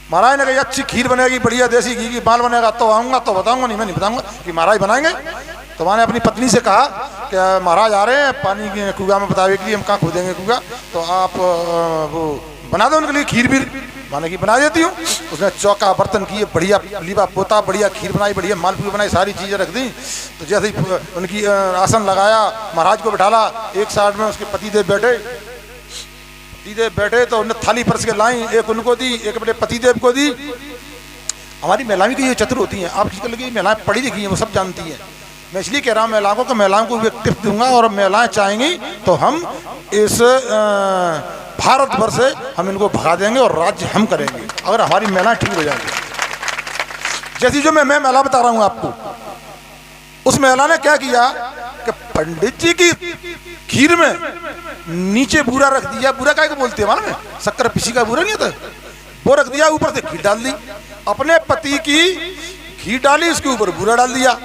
महाराज ने कहा अच्छी खीर बनेगी, बढ़िया देसी घी की माल बनेगा तो आऊँगा, तो बताऊँगा, नहीं मैं नहीं बताऊँगा कि महाराज बनाएंगे। तो मैंने अपनी पत्नी से कहा कि महाराज आ रहे हैं पानी के कुआ में बतावे के लिए, हम कहाँ खोदेंगे कुआ, तो आप वो बना दो उनके लिए खीर भी। माने कि बना देती हूँ। उसने चौका बर्तन किए, बढ़िया लीबा पोता, बढ़िया खीर बनाई, बढ़िया मालपुड़ी बनाई, सारी चीज़ें रख दी। तो जैसे ही उनकी आसन लगाया, महाराज को बिठाला, एक साइड में उसके पतिदेव बैठे तो उन्हें थाली परस के लाई, एक उनको दी, एक अपने पतिदेव को दी। हमारी महिलाएं की ये चतुर होती हैं, आप की महिलाएं पढ़ी लिखी हैं, वो सब जानती हैं। मैं इसलिए कह रहा हूँ महिलाओं को कि महिलाओं को भी एक टिप्स दूंगा, और महिलाएं चाहेंगी तो हम इस भारतवर्ष से हम इनको भगा देंगे और राज्य हम करेंगे, अगर हमारी महिलाएं ठीक हो जाएंगी। जैसी जो मैं महिला बता रहा हूँ आपको, उस महिला ने क्या किया कि पंडित जी की खीर में नीचे बूरा रख दिया। बूरा काय को बोलते हैं मालूम है? शक्कर पिसी का बूरा नहीं होता, वो रख दिया, ऊपर से घी डाल दी। अपने पति की घी डाली, उसके ऊपर बूरा डाल दिया।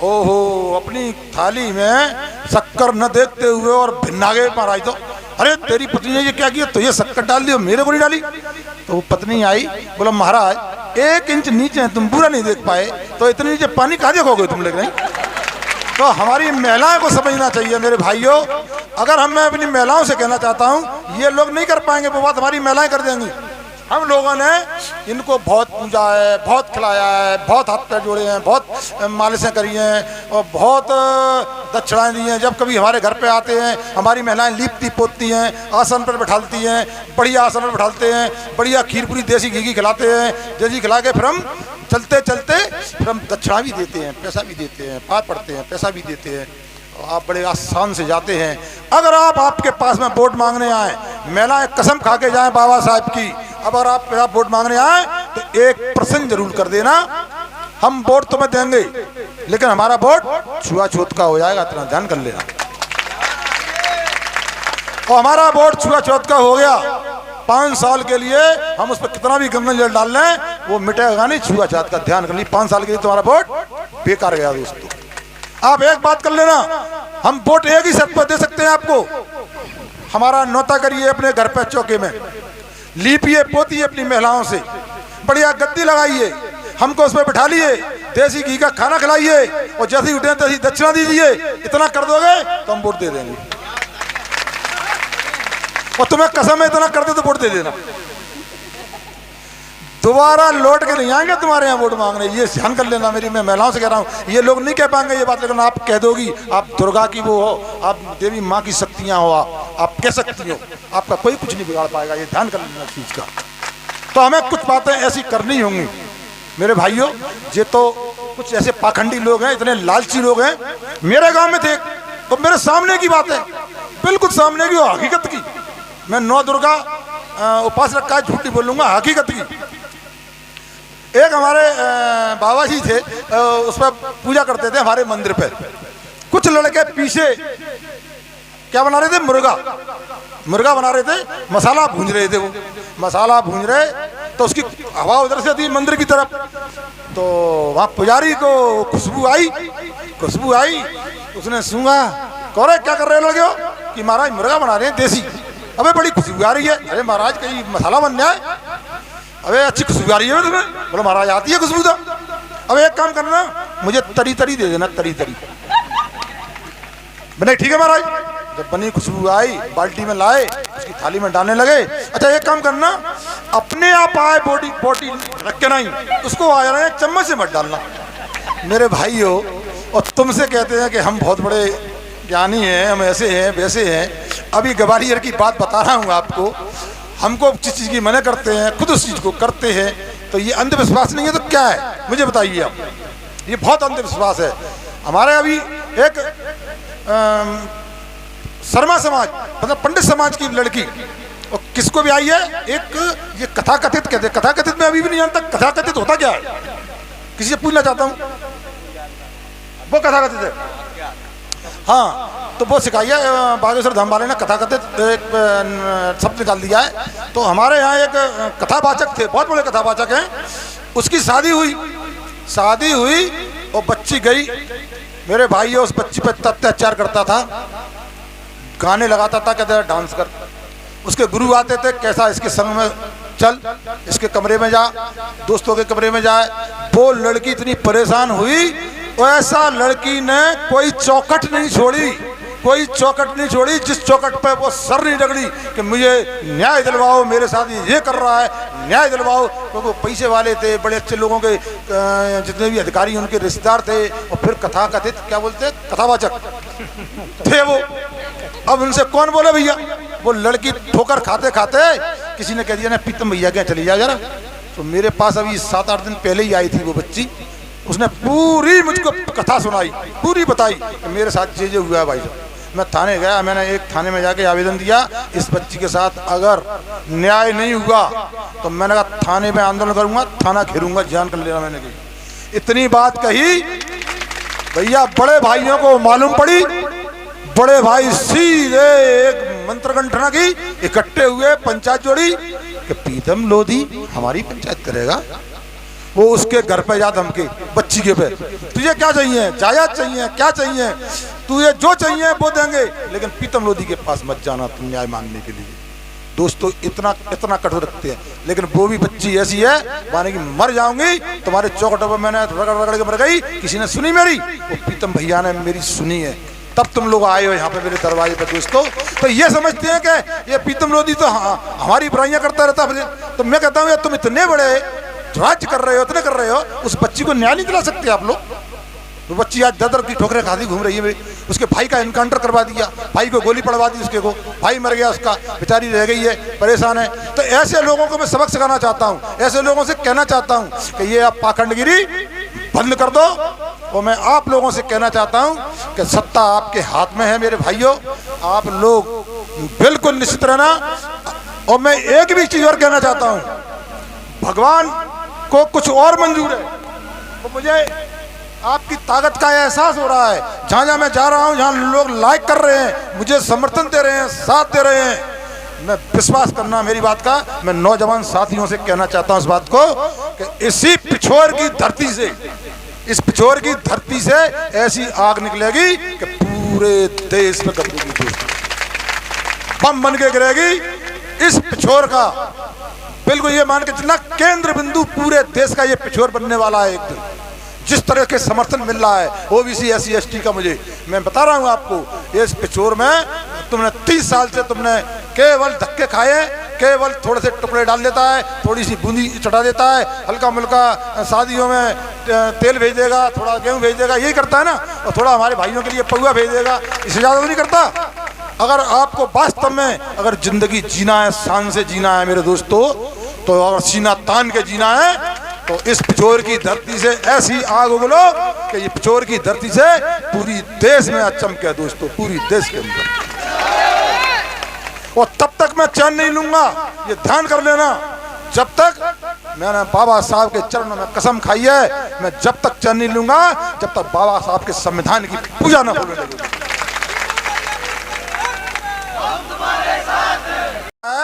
ओहो, अपनी थाली में शक्कर न देखते हुए और भिन्ना गए महाराज। तो अरे तेरी पत्नी ने ये क्या किया, तो ये शक्कर डाल दी और मेरे को नहीं डाली। तो वो पत्नी आई, बोला महाराज 1 इंच नीचे तुम पूरा नहीं देख पाए, तो इतने नीचे पानी कहाँ देखोगे तुम लोग? नहीं। तो हमारी महिलाओं को समझना चाहिए मेरे भाइयों। अगर मैं अपनी महिलाओं से कहना चाहता हूँ, ये लोग नहीं कर पाएंगे वो बात हमारी महिलाएं कर देंगी। हम लोगों ने इनको बहुत पूजा है, बहुत खिलाया है, बहुत हाथ पैर जोड़े हैं, बहुत मालिशें करी हैं और बहुत दक्षिणाएं दी हैं। जब कभी हमारे घर पे आते हैं, हमारी महिलाएं लीपती पोतती हैं, आसन पर बैठालती हैं, बढ़िया आसन पर बैठालते हैं, बढ़िया खीर पूरी देसी घी की खिलाते हैं। जैसी खिला के फिर हम चलते चलते फिर हम दक्षिणा भी देते हैं, पैसा भी देते हैं, पार पड़ते हैं, पैसा भी देते हैं। आप बड़े आसान से जाते हैं। अगर आपके पास में वोट मांगने आए, महिलाएं कसम खा के जाएं बाबा साहब की, अगर आप वोट मांगने आए तो एक प्रश्न जरूर कर देना, हम वोट तुम्हें देंगे लेकिन हमारा वोट छुआछूत का हो जाएगा, इतना ध्यान कर लेना। और हमारा वोट छुआछूत का हो गया, 5 साल के लिए हम उस पर कितना भी गंगा जल डाल लें, वो मिटेगा नहीं। छुआछूत का ध्यान कर ली, 5 साल के लिए तुम्हारा वोट बेकार गया दोस्तों। आप एक बात कर लेना, हम वोट एक ही शर्त पर दे सकते हैं आपको। हमारा न्योता करिए अपने घर पे चौके में, लीपिए पोतिए अपनी महिलाओं से, बढ़िया गद्दी लगाइए, हमको उसमें बिठा लिए, देसी घी का खाना खिलाइए और जैसे ही उठे तैसी दक्षिणा दीजिए। इतना कर दोगे तो हम वोट दे देंगे। और तुम्हें कसम है इतना कर दे तो वोट दे देना। दोबारा लौट के नहीं आएंगे तुम्हारे यहाँ वोट मांगने, ये ध्यान कर लेना। मेरी मैं महिलाओं से कह रहा हूँ, ये लोग नहीं कह पाएंगे ये बात, लेकिन आप कह दोगी, आप दुर्गा की वो हो, आप देवी माँ की शक्तियाँ हो, आप कह सकती हो, आपका कोई कुछ नहीं बिगाड़ पाएगा। ये ध्यान कर लेना चीज़ का। तो हमें कुछ बातें ऐसी करनी होंगी मेरे भाइयों। ये तो कुछ ऐसे पाखंडी लोग हैं, इतने लालची लोग हैं। मेरे गाँव में थे तो मेरे सामने की बात है, बिल्कुल सामने की, हकीकत की। मैं 9 दुर्गा उपास रखा है, झूठी बोलूँगा, हकीकत की। एक हमारे बाबा जी थे, उस पर पूजा करते थे हमारे मंदिर पे। कुछ लड़के पीछे क्या बना रहे थे, मुर्गा बना रहे थे, मसाला भूंज रहे थे। वो मसाला भूंज रहे तो उसकी हवा उधर से थी मंदिर की तरफ, तो वहाँ पुजारी को खुशबू आई। उसने सूंघा, कह रहे क्या कर रहे लोग हो? कि महाराज मुर्गा बना रहे हैं देसी। अबे बड़ी खुशबू आ रही है। अरे महाराज कहीं मसाला बन जाए। अबे अच्छी खुशबू आ रही है तुम्हें? बोलो महाराज आती है खुशबू तो। अब एक काम करना, मुझे तरी दे देना, तरी। बने ठीक है महाराज। जब बनी खुशबू आई, बाल्टी में लाए, उसकी थाली में डालने लगे। अच्छा एक काम करना, अपने आप आए बोटी रख के नहीं, उसको आ रहे हैं चम्मच से मत डालना। मेरे भाइयों, और तुमसे कहते हैं कि हम बहुत बड़े ज्ञानी हैं, हम ऐसे हैं वैसे हैं। अभी ग्वालियर की बात बता रहा हूँ आपको। हमको जिस चीज़ की मना करते हैं, खुद उस चीज़ को करते हैं। तो ये अंधविश्वास नहीं है तो क्या है, मुझे बताइए आप। ये बहुत अंधविश्वास है। हमारे अभी एक शर्मा समाज, मतलब पंडित समाज की लड़की, और किसको भी आई है, एक ये कथाकथित कहते हैं। कथाकथित में अभी भी नहीं जानता कथाकथित होता क्या है। किसी से पूछना चाहता हूँ, वो कथाकथित है। हाँ, तो वो सिखाइए। बागेश्वर धाम वाले ने कथाकथित एक शब्द निकाल दिया है। तो हमारे यहाँ एक कथावाचक थे, बहुत बड़े कथावाचक हैं। उसकी शादी हुई और बच्ची गई। मेरे भाई उस बच्ची पर अत्याचार करता था, गाने लगाता था, कहते डांस कर। उसके गुरु आते थे, कैसा इसके संग में चल इसके कमरे में जा, दोस्तों के कमरे में जाए। वो लड़की इतनी परेशान हुई, ऐसा लड़की ने कोई चौखट नहीं छोड़ी, कोई चौखट नहीं छोड़ी जिस चौखट पे वो सर नहीं रगड़ी कि मुझे न्याय दिलवाओ, मेरे साथ ये कर रहा है, न्याय दिलवाओ। क्योंकि वो पैसे वाले थे, बड़े अच्छे लोगों के जितने भी अधिकारी उनके रिश्तेदार थे, और फिर कथा कथित क्या बोलते कथावाचक थे वो। अब उनसे कौन बोले भैया? वो लड़की ठोकर खाते खाते किसी ने कह दिया ना प्रीतम भैया क्या चली जा जरा। तो मेरे पास अभी 7-8 दिन पहले ही आई थी वो बच्ची, उसने पूरी मुझको कथा सुनाई, पूरी बताई कि मेरे साथ ये हुआ है भाई साहब। मैं थाने गया, मैंने एक थाने में जाके आवेदन दिया, इस बच्ची के साथ अगर न्याय नहीं हुआ तो मैंने कहा थाने में आंदोलन करूंगा, थाना घेरूंगा, जान कर लेना। मैंने कही इतनी बात कही भैया, बड़े भाइयों को मालूम पड़ी, बड़े भाई सीधे एक मंत्र गंठना की, इकट्ठे हुए, पंचायत जोड़ी कि प्रीतम लोधी हमारी पंचायत करेगा। वो उसके घर पे जा धमके बच्ची के पे, तुझे क्या चाहिए, जायदाद चाहिए, क्या चाहिए, तुझे जो चाहिए वो देंगे, लेकिन प्रीतम लोधी के पास मत जाना तुम न्याय मांगने के लिए। दोस्तों इतना इतना कठोर रखते हैं, लेकिन वो भी बच्ची ऐसी है माने कि मर जाऊंगी तुम्हारे चौखटों पर। मैंने रगड़ रगड़ के मर गई, किसी ने सुनी मेरी? वो प्रीतम भैया ने मेरी सुनी है, तब तुम लोग आए हो यहाँ पे मेरे दरवाजे पे। दोस्तों तो ये समझते हैं कि ये प्रीतम लोधी तो हमारी बुराइयां करता रहता है। तो मैं कहता हूँ यार तुम इतने बड़े राज्य कर रहे हो, इतने कर रहे हो, उस बच्ची को न्याय नहीं दिला सकते आप लोग? तो बच्ची आज दर की ठोकरें खाती घूम रही है। उसके भाई का एनकाउंटर करवा दिया, भाई को गोली पड़वा दी, उसके को भाई मर गया, उसका बेचारी रह गई है, परेशान है। तो ऐसे लोगों को मैं सबक सिखाना चाहता हूँ, ऐसे लोगों से कहना चाहता हूँ कि ये आप पाखंडगिरी बंद कर दो। और मैं आप लोगों से कहना चाहता हूँ कि सत्ता आपके हाथ में है मेरे भाइयों, आप लोग बिल्कुल निश्चित रहना। और मैं एक भी चीज और कहना चाहता हूँ, भगवान को कुछ और मंजूर है, तो मुझे आपकी ताकत का एहसास हो रहा है। जहाँ जहाँ मैं जा रहा हूँ, जहाँ लोग लाइक कर रहे हैं, मुझे समर्थन दे रहे हैं, साथ दे रहे हैं, मैं विश्वास करना मेरी बात का। मैं नौजवान साथियों से कहना चाहता हूँ इस बात को कि इसी पिछोर की धरती से, इस पिछोर की धरती से ऐसी आग निकलेगी कि पूरे देश में कपूरी बम बन के गिरेगी। इस पिछोर का बिल्कुल ये मान के चलना केंद्र बिंदु पूरे देश का ये पिछोर बनने वाला है एक दिन। जिस तरह के समर्थन मिल रहा है ओबीसी SC ST का, मुझे मैं बता रहा हूँ आपको, इस पिछोर में तुमने 30 साल से तुमने केवल धक्के खाए, केवल थोड़े से टुकड़े डाल देता है, थोड़ी सी बूंदी चढ़ा देता है, हल्का मुल्का शादियों में तेल भेज देगा, थोड़ा गेहूँ भेज देगा, यही करता है ना, और थोड़ा हमारे भाइयों के लिए पौवा भेज देगा, इससे ज़्यादा नहीं करता। अगर आपको वास्तव में अगर जिंदगी जीना है, शान से जीना है मेरे दोस्तों, तो अगर सीना तान के जीना है तो इस पिछोर की धरती से ऐसी आग उगलो कि ये पिछोर की धरती से पूरी देश में आज चमके दोस्तों, पूरी देश के अंदर। और तब तक मैं चैन नहीं लूंगा, ये ध्यान कर लेना, जब तक मैंने बाबा साहब के चरणों में कसम खाई है, मैं जब तक चैन नहीं लूंगा जब तक बाबा साहब के संविधान की पूजा न होने लगेगी।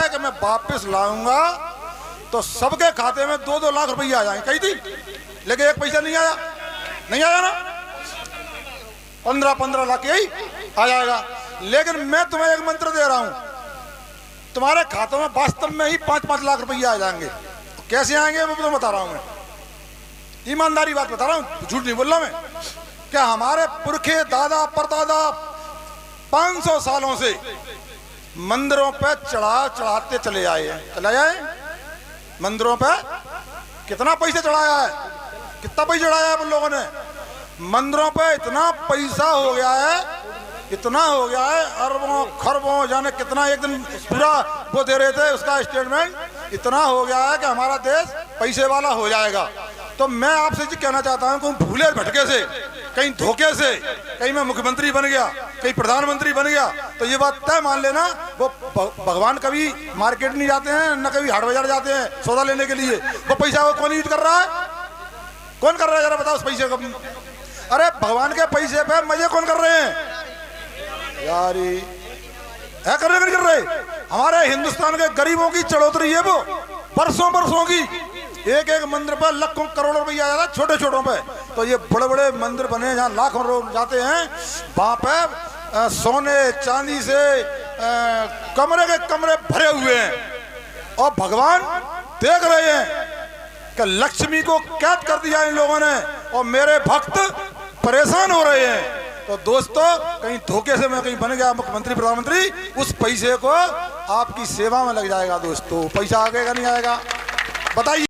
कि मैं वापिस लाऊंगा तो सबके खाते में 2-2 लाख रुपया आ जाएंगे, कही थी, लेकिन एक पैसा नहीं आया, नहीं आया ना, 15-15 लाख यही आ जाएगा। लेकिन मैं तुम्हें एक मंत्र दे रहा हूं, तुम्हारे खातों में वास्तव में ही 5-5 लाख रुपया आ जाएंगे। तो कैसे आएंगे वो तो बता रहा हूं, मैं ईमानदारी बात बता रहा हूं, झूठ नहीं बोल रहा मैं। क्या हमारे पुरखे दादा परदादा 500 सालों से मंदिरों पे चढ़ाते चले आए हैं, चले आए मंदिरों पे कितना पैसे चढ़ाया है, कितना पैसा चढ़ाया है उन लोगों ने मंदिरों पे? इतना पैसा हो गया है, इतना हो गया है, अरबों खरबों जाने कितना, एक दिन पूरा वो दे रहे थे उसका स्टेटमेंट, इतना हो गया है कि हमारा देश पैसे वाला हो जाएगा। तो मैं आपसे जी कहना चाहता हूँ कि भूले भटके से, कहीं धोखे से, कहीं मैं मुख्यमंत्री बन गया, कहीं प्रधानमंत्री बन गया, तो ये बात तय मान लेना, वो भगवान कभी मार्केट नहीं जाते हैं, न कभी हाट बाजार जाते हैं सौदा लेने के लिए। वो पैसा वो कौन यूज कर रहा है, कौन कर रहा है, जरा बताओ उस पैसे का। अरे भगवान के पैसे पे मजे कौन कर रहे हैं यार, है कर रहे हमारे हिंदुस्तान के गरीबों की चढ़ोतरी है वो, बरसों बरसों की। एक एक मंदिर पर लाखों करोड़ों रुपया आ जाता है, छोटे छोटों पे। तो ये बड़े बड़े मंदिर बने जहाँ लाखों लोग जाते हैं, वहां पे सोने चांदी से कमरे के कमरे भरे हुए हैं, और भगवान देख रहे हैं कि लक्ष्मी को कैद कर दिया इन लोगों ने और मेरे भक्त परेशान हो रहे हैं। तो दोस्तों, कहीं धोखे से मैं कहीं बन गया मुख्यमंत्री प्रधानमंत्री, उस पैसे को आपकी सेवा में लग जाएगा। दोस्तों, पैसा आएगा नहीं आएगा बताइए।